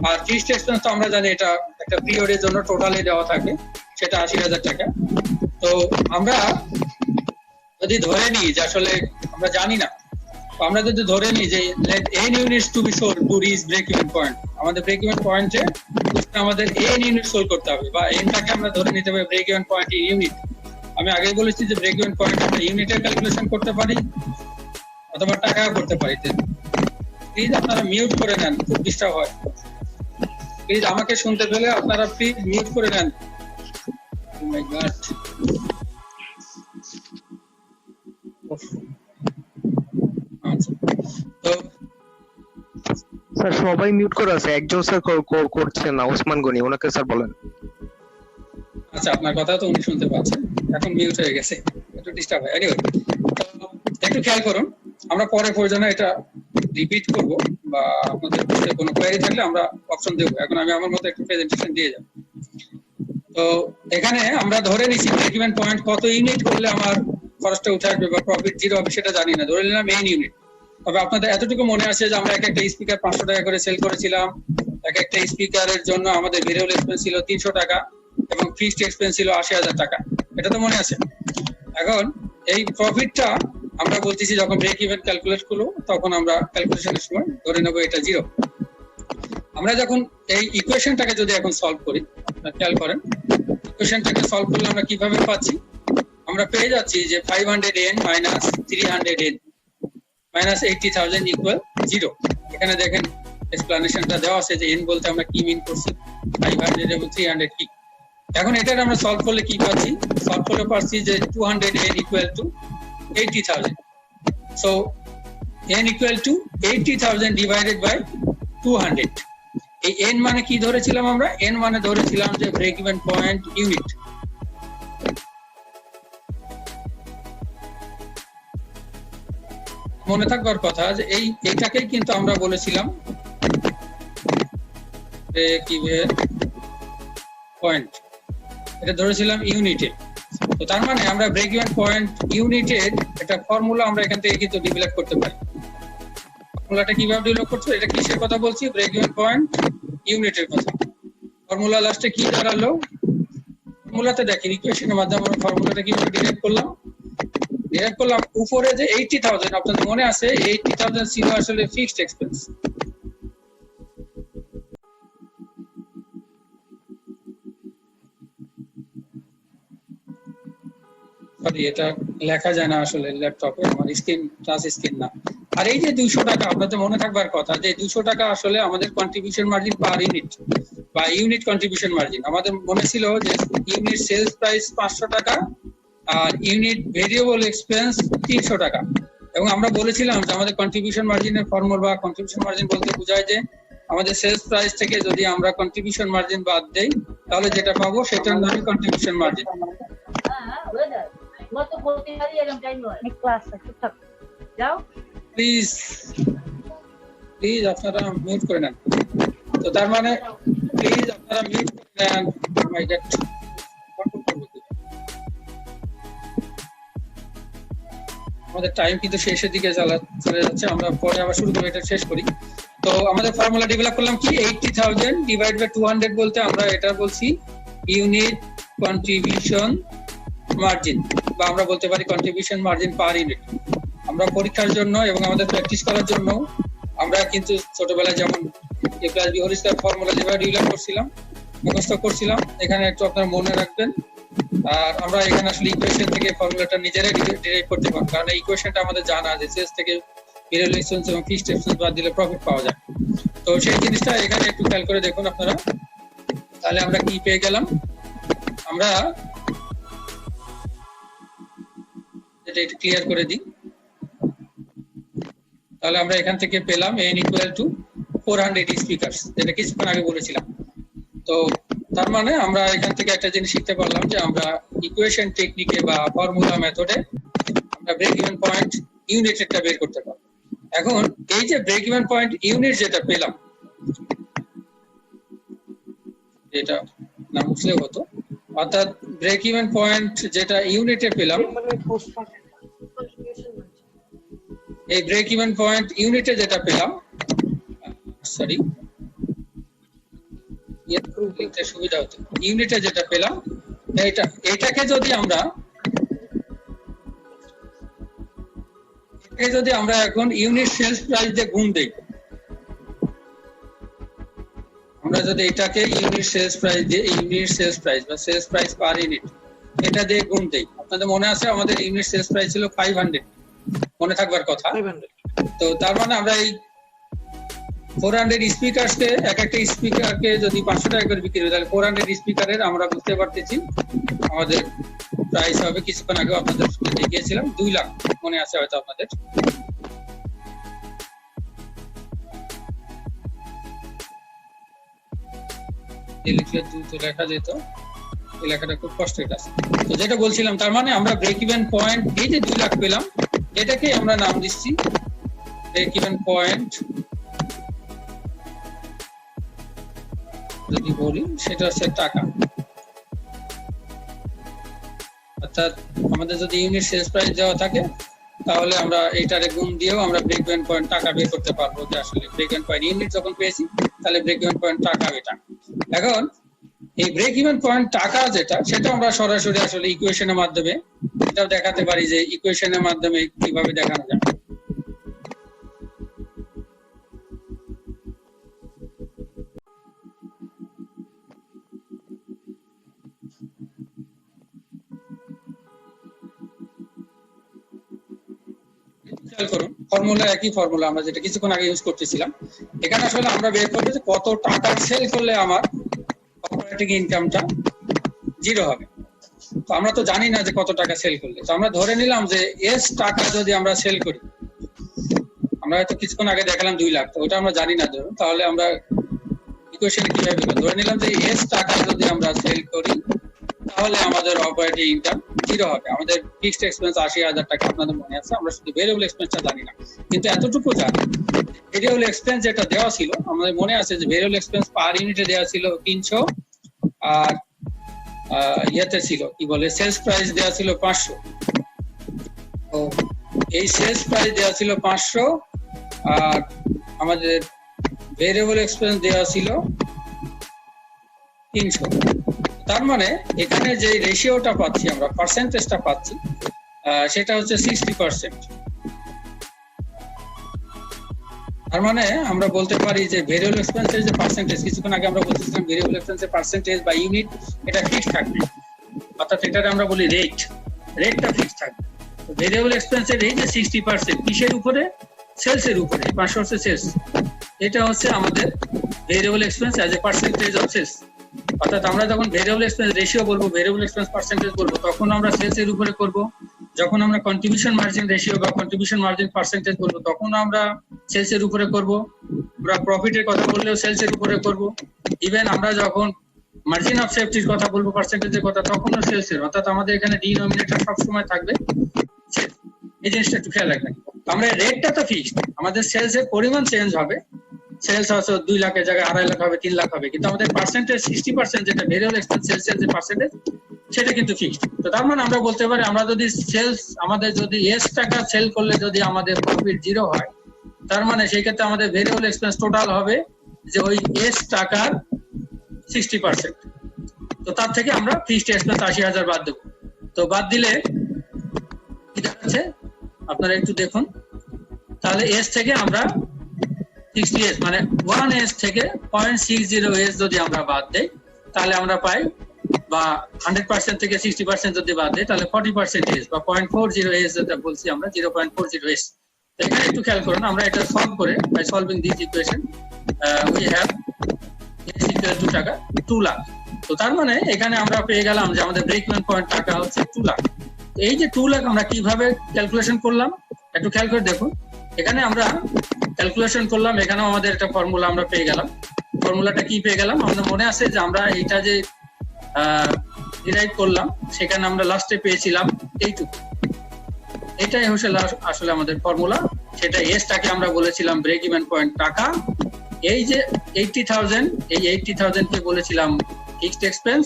আর ফিক্সড এক্সপেন্স তো আমরা জানি এটা একটা পিরিয়ডের জন্য টোটালি দেওয়া থাকে, সেটা 80,000 টাকা। তো আমরা যদি ধরে নিই যে আসলে আমরা জানি না, তো আমরা যদি ধরে নিই যে let n units to be sold to reach break even point, আমাদের ব্রেক ইভেন পয়েন্টে আমাদের n ইউনিট সোল করতে হবে, বা nটাকে আমরা ধরে নিতে হবে ব্রেক ইভেন পয়েন্ট ইউনিট। আমি আগেই বলেছি যে ব্রেক ইভেন পয়েন্ট আমরা ইউনিটের ক্যালকুলেশন করতে পারি অথবা টাকা করতে পারি। প্লিজ আপনারা মিউট করে নেন, খুব ডিস্টার্ব হয়। প্লিজ আমাকে শুনতে পেলে আপনারা প্লিজ মিউট করে নেন। ও মাই গড, তো স্যার সবাই মিউট করে আছে, একজন স্যার করছে না, ওসমান গনি, ওনাকে স্যার বলেন। আচ্ছা, আপনার কথা তো উনি শুনতে পাচ্ছেন, এখন মিউট হয়ে গেছে, একটু ডিস্টার্ব হয়। এনিওয়ে, একটু খেয়াল করুন, আমরা পরে প্রয়োজনে এটা রিপিট করব, বা আপনাদের কোনো কোয়েরি থাকলে আমরা অপশন দেবো। এখন আমি আমার মতো একটু প্রেজেন্টেশন দিয়ে যাব। তো এখানে আমরা ধরে নিচ্ছি ব্রেক ইভেন পয়েন্ট কত ইউনিট করলে আমার খরচটা উঠে আসবে বা প্রফিট জিরো হবে সেটা জানি না, ধরে নিলাম মেইন ইউনিট। তবে আপনাদের এতটুকু মনে আছে যে আমরা এক একটা স্পিকার 500 টাকা করে সেল করেছিলাম, এক একটা স্পিকারের জন্য আমাদের ভেরিয়েবল এক্সপেন্স ছিল 300 টাকা এবং ফিক্সড এক্সপেন্স ছিল 80,000 টাকা। এটা তো মনে আছে। এখন এই প্রফিটটা আমরা বলতেছি যখন ব্রেক ইভেন ক্যালকুলেট করব, তখন আমরা ক্যালকুলেশনের সময় ধরে নেব এটা জিরো। আমরা যখন এই ইকুয়েশনটাকে যদি এখন সলভ করি, খেয়াল করেন ইকুয়েশনটাকে সলভ করলে আমরা কিভাবে পাচ্ছি, আমরা পেয়ে যাচ্ছি যে 500n minus 300n minus 80,000 equal 0। এখানে দেখেন এক্সপ্লানেশনটা দেওয়া আছে যে n বলতে আমরা কি মিন করছি, 500 এবং 300 কি। এখন এটার আমরা সলভ করলে কি পাচ্ছি, সলভ করলে পাচ্ছি যে 200n equal to 80,000। So n equal to 80,000 divided by 200। এই n মানে কি ধরেছিলাম আমরা, n মানে ধরেছিলাম যে ব্রেক ইভেন পয়েন্ট ইউনিট। মনে থাকবার কথা যে এইটাকেই কিন্তু আমরা বলেছিলাম ব্রেক ইভেন পয়েন্ট, এটা ধরেছিলাম ইউনিটে। তো তার মানে আমরা ব্রেক ইভেন পয়েন্ট ইউনিটের একটা ফর্মুলা আমরা এখান থেকে কিন্তু ডেভেলপ করতে পারি। ফর্মুলাটা কিভাবে ডেভেলপ করতে, এটা কিসের কথা বলছি, ব্রেক ইভেন পয়েন্ট ইউনিটের কথা। ফর্মুলা লাস্টে কি দাঁড়ালো, ফর্মুলাতে দেখেন ইকুয়েশনের মাধ্যমে আমরা ফর্মুলাটা কিভাবে ডিরাইভ করলাম। উপরে যে 80,000 আপনাদের মনে আছে, 80,000 ছিল আসলে ফিক্সড এক্সপেন্স। সরি, এটা লেখা যায় না আসলে ল্যাপটপে, আমার স্ক্রিন টাচ স্ক্রিন না। আর এই যে 200 টাকা আপনাদের মনে থাকবার কথা, যে 200 টাকা আসলে আমাদের কন্ট্রিবিউশন মার্জিন পার ইউনিট বা ইউনিট কন্ট্রিবিউশন মার্জিন। আমাদের মনে ছিল যে ইউনিট সেলস প্রাইস 500 টাকা আর ইউনিট ভেরিয়েবল এক্সপেন্স 300 টাকা। এবং আমরা বলেছিলাম যে আমাদের কন্ট্রিবিউশন মার্জিনের ফর্মুলা, বা কন্ট্রিবিউশন মার্জিন বলতে বোঝায় যে আমাদের সেলস প্রাইস থেকে যদি আমরা কন্ট্রিবিউশন মার্জিন বাদ দেই, তাহলে যেটা পাবো সেটার নাম কন্ট্রিবিউশন মার্জিন। প্লিজ প্লিজ আপনারা মিউট করে নেন। তো তার মানে প্লিজ আপনারা মিউট করে নেন। মাই গড, আমাদের টাইম কিন্তু শেষের দিকে চলে যাচ্ছে, আমরা পরে আবার শুরু করে এটা শেষ করি। তো আমাদের ফর্মুলা ডেভেলপ করলাম কি, 80,000 ডিভাইড বাই 200 বলতে আমরা এটা বলছি ইউনিট কন্ট্রিবিউশন মার্জিন, বা আমরা বলতে পারি কন্ট্রিবিউশন মার্জিন পার ইউনিট। আমরা পরীক্ষার জন্য এবং আমাদের প্র্যাকটিস করার জন্য আমরা কিন্তু ছোটবেলায় যেমন a plus b whole square formula যেভাবে রিলেট করছিলাম, মুখস্থ করছিলাম, এখানে একটু আপনারা মনে রাখবেন। আর আমরা এখানে আসলে ইকুয়েশন থেকে ফর্মুলাটা নিজেরাই ডিরাইভ করতে পারবো, কারণ এই ইকুয়েশনটা আমাদের জানা যে সেলস থেকে ভেরিয়েবল এক্সপেন্স এবং ফিক্সড এক্সপেন্স বাদ দিলে প্রফিট পাওয়া যায়। তো সেই জিনিসটা এখানে একটু খেয়াল করে দেখুন আপনারা। তাহলে আমরা কি পেয়ে গেলাম, আমরা এটা একটু ক্লিয়ার করে দিই। তাহলে আমরা এখান থেকে পেলাম n ইকুয়াল টু 400 স্পিকারস, যেটা কিছুক্ষণ আগে বলেছিলাম। তো তার মানে আমরা এখান থেকে একটা জিনিস শিখতে পারলাম যে আমরা ইকুয়েশন টেকনিকে বা ফর্মুলা মেথডে আমরা ব্রেক ইভেন পয়েন্ট ইউনিটটা বের করতে পারবো। এখন এই যে ব্রেক ইভেন পয়েন্ট ইউনিট যেটা পেলাম, এটা না বুঝলে হতো, অর্থাৎ ব্রেক ইভেন পয়েন্ট যেটা ইউনিটে পেলাম, এই ব্রেক ইভেন পয়েন্ট ইউনিটে যেটা পেলাম, সরি লিখতে সুবিধা হতো, ইউনিটে যেটা পেলাম এটাকে যদি আমরা এখন ইউনিট সেলস প্রাইস দিয়ে গুণ দেই, আমরা যদি এটাকে ইউনিট সেলস প্রাইস দিয়ে ইউনিট সেলস প্রাইস বা সেলস প্রাইস পার ইউনিট এটা দিয়ে গুণ দেই, আপনাদের মনে আছে আমাদের ইউনিট সেলস প্রাইস ছিল 500, মনে থাকবার কথা। তো তার মানে আমরা এই 400 স্পিকারকে একটা স্পিকারকে যদি 500 টাকা করে বিক্রি করি, তাহলে 400 স্পিকারের আমরা বুঝতে পারতেছি আমাদের প্রাইস হবে, কিছুক্ষণ আগে আপনাদের দেখিয়েছিলাম 2 লাখ, মনে আছে হয়তো আপনাদের। লিখলে 2 তো লেখা যেত, এই লেখাটা খুব কষ্টের কাজ। তো যেটা বলছিলাম, তার মানে আমরা ব্রেক ইভেন পয়েন্ট এই যে 2 লাখ পেলাম, এটাকে আমরা নাম দিচ্ছি ব্রেক ইভেন পয়েন্ট, যদি বলি সেটা হচ্ছে টাকা। অর্থাৎ আমাদের যদি ইউনিট সেলস প্রাইস দেওয়া থাকে, তাহলে আমরা এইটারে গুণ দিয়েও আমরা ব্রেক ইভেন পয়েন্ট টাকা বের করতে পারবো, যে আসলে ব্রেক ইভেন পয়েন্ট ইউনিট যখন পেয়েছি তাহলে ব্রেক ইভেন পয়েন্ট টাকা এটা। এখন এই ব্রেক ইভেন পয়েন্ট টাকা যেটা, সেটা আমরা সরাসরি আসলে ইকুয়েশনের মাধ্যমে এটাও দেখাতে পারি যে ইকুয়েশনের মাধ্যমে কিভাবে দেখানো যায়। করুন ফর্মুলা, একই ফর্মুলা আমরা যেটা কিছুক্ষণ আগে ইউজ করতেছিলাম। এখানে আসলে আমরা বের করবো যে কত টাকা সেল করলে আমার অপারেটিং ইনকামটা 0 হবে। তো আমরা তো জানি না যে কত টাকা সেল করলে, তো আমরা ধরে নিলাম যে এস টাকা যদি আমরা সেল করি, আমরা হয়তো কিছুক্ষণ আগে দেখালাম 2 লাখ, তো ওটা আমরা জানি না ধরুন, তাহলে আমরা ইকুয়েশনে কিভাবে ধরে নিলাম যে এস টাকা যদি আমরা সেল করি, তাহলে আমাদের অপারেটিং ইনকাম 0 হবে। আমাদের ফিক্সড এক্সপেন্স 80,000 টাকা, আপনাদের মনে আছে, আমরা শুধু ভেরিয়েবল এক্সপেন্সটা জানি না, কিন্তু এতটুকু জানি ভেরিয়েবল এক্সপেন্স যেটা দেওয়া ছিল, আমাদের মনে আছে যে ভেরিয়েবল এক্সপেন্স পার ইউনিটে দেওয়া ছিল 300, আর ইয়েতে ছিল কি বলে সেলস প্রাইস দেওয়া ছিল 500। তো এই সেলস প্রাইস দেওয়া ছিল 500 আর আমাদের ভেরিয়েবল এক্সপেন্স দেওয়া ছিল 300। তার মানে এখানে যে রেশিওটা পাচ্ছি আমরা, পার্সেন্টেজটা পাচ্ছি, সেটা হচ্ছে 60%। তার মানে আমরা বলতে পারি যে ভেরিয়েবল এক্সপেন্সের যে পার্সেন্টেজ, কিছুক্ষণ আগে আমরা বলতেছিলাম ভেরিয়েবল এক্সপেন্সের পার্সেন্টেজ বা ইউনিট এটা ফিক্সড থাকবে, অর্থাৎ এটাকে আমরা বলি রেটটা ফিক্সড থাকবে। তো ভেরিয়েবল এক্সপেন্সের এই যে 60% কিসের উপরে, সেলসের উপরে, 500 হচ্ছে সেলস, এটা হচ্ছে আমাদের variable expense as a percentage of sales. অর্থাৎ আমরা যখন ভেরিয়েবল এক্সপেন্স রেশিও বলবো, ভেরিয়েবল এক্সপেন্স পার্সেন্টেজ বলবো, তখন আমরা সেলসের উপরে করব। যখন আমরা কন্ট্রিবিউশন মার্জিন রেশিও বা কন্ট্রিবিউশন মার্জিন পার্সেন্টেজ বলবো, তখন আমরা সেলসের উপরে করব। আমরা প্রফিটের কথা বললেও সেলসের উপরে করব। ইভেন আমরা যখন মার্জিন অফ সেফটির কথা বলবো, পার্সেন্টেজের কথা, তখনও সেলসের। অর্থাৎ আমাদের এখানে ডিনোমিনেটর সবসময় থাকবে সেলস। এই জিনিসটা একটু খেয়াল রাখবেন। আমরা রেটটা তো ফিক্সড, আমাদের সেলসের পরিমাণ চেঞ্জ হবে, সেলস হয়তো 2 লাখের জায়গায় 2.5 লাখ হবে, 3 লাখ হবে, কিন্তু আমাদের পার্সেন্টেজ 60% যেটা ভেরিয়েবল এক্সপেন্স সেলসের যে পার্সেন্টেজ, সেটা কিন্তু ফিক্সড। তো তার মানে আমরা বলতে পারি, আমরা যদি সেলস, আমাদের যদি এস টাকা সেল করলে যদি আমাদের প্রফিট 0 হয়, তার মানে সেই ক্ষেত্রে আমাদের ভেরিয়েবল এক্সপেন্স টোটাল হবে যে ওই এস টাকার 60%। তো তার থেকে আমরা ফিক্সড এক্সপেন্স 80,000 বাদ দেবো। তো বাদ দিলে কি দাঁড়াচ্ছে, আপনারা একটু দেখুন, তাহলে এস থেকে আমরা 60s মানে 1s থেকে 0.60s যদি আমরা বাদ দেই তাহলে আমরা পাই, বা 100% থেকে 60% যদি বাদ দেই তাহলে 40% বা 0.40s যেটা বলছি আমরা 0.40s। তো এখানে একটু খেয়াল করুন, আমরা এটা সলভ করে by solving this equation we have s equal to টাকা 2 লাখ। তো তার মানে এখানে আমরা পেয়ে গেলাম যে আমাদের ব্রেক ইভেন পয়েন্ট টাকা হচ্ছে 2 লাখ। এই যে 2 লাখ আমরা কিভাবে ক্যালকুলেশন করলাম একটু খেয়াল করে দেখুন। এখানে আমরা ক্যালকুলেশন করলাম, এখানেও আমাদের একটা ফর্মুলা আমরা পেয়ে গেলাম। ফর্মুলাটা কি পেয়ে গেলাম? আমাদের মনে আছে যে আমরা এইটা যে ডিরাইভ করলাম সেখানে আমরা লাস্টে পেয়েছিলাম এইটুকু, এটাই হচ্ছে আসলে আমাদের ফর্মুলা। সেটা এসটাকে আমরা বলেছিলাম ব্রেক ইভেন পয়েন্ট টাকা। এই যে 80,000, এই 80,000 কে বলেছিলাম ফিক্সড এক্সপেন্স,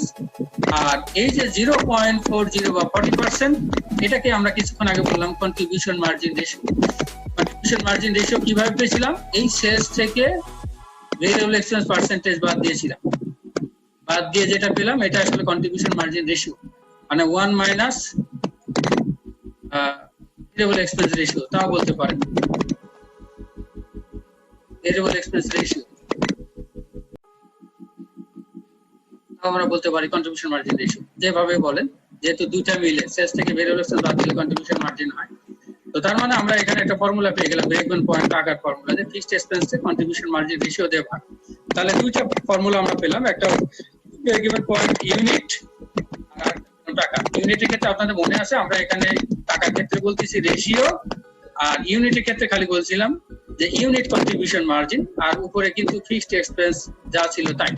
আর এই যে 0.40 বা 40% এটাকে আমরা কিছুক্ষণ আগে বললাম contribution margin ratio. Contribution margin ratio কিভাবে পেয়েছিলাম? এই সেলস থেকে ভেরিয়েবল এক্সপেন্স পার্সেন্টেজ বাদ দিয়েছিলাম, বাদ দিয়ে যেটা পেলাম এটা আসলে কন্ট্রিবিউশন মার্জিন রেশিও, মানে 1 মাইনাস ভেরিয়েবল এক্সপেন্স রেশিও, তাও বলতে পারেন ভেরিয়েবল এক্সপেন্স রেশিও, আমরা বলতে পারি কন্ট্রিবিউশন মার্জিন রেশিও, যেভাবে বলেন, যেহেতু দুইটা মিলে সেলস থেকে ভেরিয়েবল এক্সপেন্স বাদ দিলে কন্ট্রিবিউশন মার্জিন হয়। তো তার মানে আমরা এখানে একটা ফর্মুলা পেয়ে গেলাম, ব্রেক ইভেন পয়েন্ট টাকার ফর্মুলা, যে ফিক্সড এক্সপেন্স এ কন্ট্রিবিউশন মার্জিন রেশিও দিয়ে ভাগ। তাহলে দুইটা ফর্মুলা আমরা পেলাম, একটা ব্রেক ইভেন পয়েন্ট ইউনিট আর টাকা। ইউনিটের ক্ষেত্রে আপনাদের মনে আছে আমরা এখানে টাকার ক্ষেত্রে বলতেছি রেশিও, আর ইউনিটের ক্ষেত্রে খালি বলছিলাম যে ইউনিট কন্ট্রিবিউশন মার্জিন, আর উপরে কিন্তু ফিক্সড এক্সপেন্স যা ছিল তাই।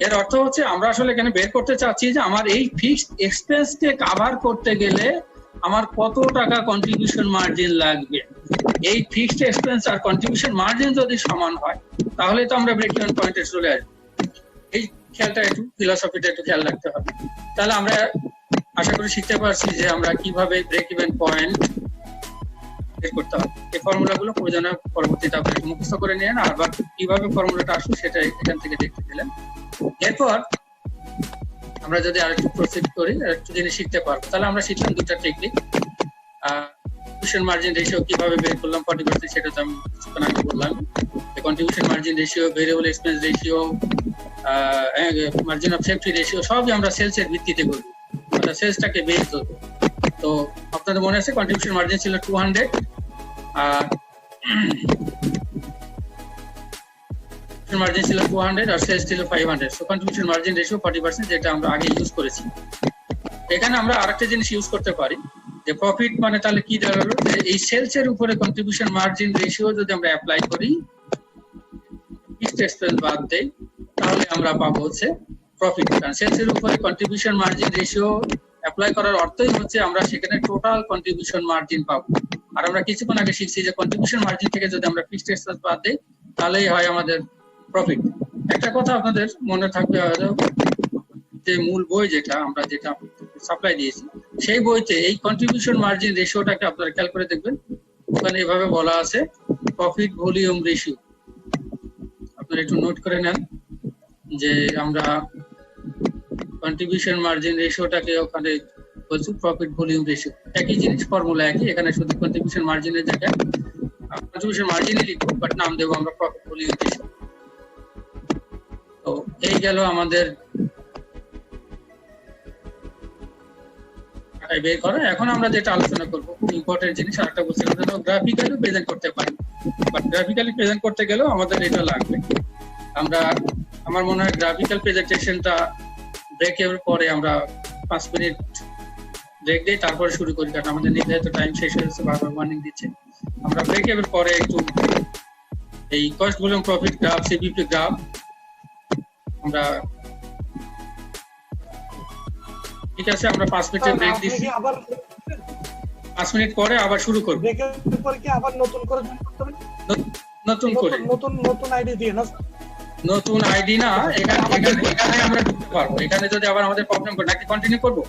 এর অর্থ হচ্ছে আমরা আসলে এখানে বের করতে চাচ্ছি যে আমার এই ফিক্সড এক্সপেন্স কে কভার করতে গেলে আমার কত টাকা কন্ট্রিবিউশন মার্জিন লাগবে। এই ফিক্সড এক্সপেন্স আর কন্ট্রিবিউশন মার্জিন যদি সমান হয় তাহলে তো আমরা ব্রেক ইভেন পয়েন্টে চলে আসবো। এই খেয়ালটা একটু, ফিলসফিটা একটু খেয়াল রাখতে হবে। তাহলে আমরা আশা করি শিখতে পারছি যে আমরা কিভাবে ব্রেক ইভেন পয়েন্ট বের করতে হবে। এই ফর্মুলাগুলো প্রয়োজনে পরবর্তীতে আপনি মুখস্থ করে নিন, আর কিভাবে ফর্মুলাটা আসবে সেটা এখান থেকে দেখতে পেলেন। এরপর আমরা যদি আরেকটু প্রসিড করি, আরেকটু জিনিস শিখতে পারবো। তাহলে আমরা শিখলাম দুটা টেকনিক, কন্ট্রিবিউশন মার্জিন রেশিও কিভাবে বের করলাম 40%, সেটা তো আমি কিছুক্ষণ আগে বললাম। Contribution margin ratio, variable expense ratio, margin of safety ratio সবই আমরা সেলস এর ভিত্তিতে করবো, অর্থাৎ সেলসটাকে বেস করবো। তো আপনাদের মনে আছে কন্ট্রিবিউশন মার্জিন ছিল 200, আর মার্জিন ছিল 200 আর সেলস ছিল 500। সো কন্ট্রিবিউশন মার্জিন রেশিও 40%, যেটা আমরা আগে ইউজ করেছি। এখানে আমরা আরেকটা জিনিস ইউজ করতে পারি যে প্রফিট মানে তাহলে কি দাঁড়ালো, যে এই সেলস এর উপরে কন্ট্রিবিউশন মার্জিন রেশিও যদি আমরা অ্যাপ্লাই করি, ফিক্সড এক্সপেন্স বাদ দেই, তাহলে আমরা পাবো হচ্ছে প্রফিট। কারণ সেলস এর উপরে কন্ট্রিবিউশন মার্জিন রেশিও অ্যাপ্লাই করার অর্থই হচ্ছে আমরা সেখানে টোটাল কন্ট্রিবিউশন মার্জিন পাবো। আর আমরা কিছুক্ষণ আগে শিখছি যে কন্ট্রিবিউশন মার্জিন থেকে যদি আমরা ফিক্সড এক্সপেন্স বাদ দেই তাহলেই হয় আমাদের প্রফিট। একটা কথা আপনাদের মনে থাকবে, যে মূল বই যেটা আমরা সাপ্লাই দিয়েছি সেই বইতে এই কন্ট্রিবিউশন মার্জিন রেশিওটাকে আপনারা খেয়াল করে দেখবেন, ওখানে এভাবে বলা আছে প্রফিট ভলিউম রেশিও। আপনারা একটু নোট করে নেন যে আমরা কন্ট্রিবিউশন মার্জিন রেশিওটাকে ওখানে বলছি প্রফিট ভলিউম রেশিও, একই জিনিস, ফর্মুলা একই। এখানে শুধু কন্ট্রিবিউশন মার্জিনের জায়গায় কন্ট্রিবিউশন মার্জিনই লিখবো, বাট নাম দেবো আমরা প্রফিট ভলিউম রেশিও। তো এই গেল আমাদের বের করা। এখন আমরা যেটা আলোচনা করবো, খুব ইম্পর্টেন্ট জিনিস, আরেকটা বলছিলাম গ্রাফিক্যালি প্রেজেন্ট করতে পারি, বাট গ্রাফিক্যালি প্রেজেন্ট করতে গেলেও আমাদের এটা লাগবে। আমরা, আমার মনে হয় গ্রাফিক্যাল প্রেজেন্টেশনটা ব্রেকের পরে আমরা 5 মিনিট ব্রেক দিই, তারপরে শুরু করি, কারণ আমাদের নির্ধারিত টাইম শেষ হয়েছে, বারবার ওয়ার্নিং দিচ্ছে। আমরা ব্রেকের পরে একটু এই cost volume profit graph, CPP graph আমরা, ঠিক আছে, আমরা 5 মিনিটের ব্রেক দিচ্ছি, 5 মিনিট পরে আবার শুরু করব। ব্রেকের পরে কি আবার নতুন করে জয়েন করতে হবে? নতুন করে নতুন আইডি দিয়ে না? নতুন আইডি না, এখানে আমরা ঢুকতে পারবো। এখানে যদি আবার আমাদের প্রবলেম করে, নাকি কন্টিনিউ করবো?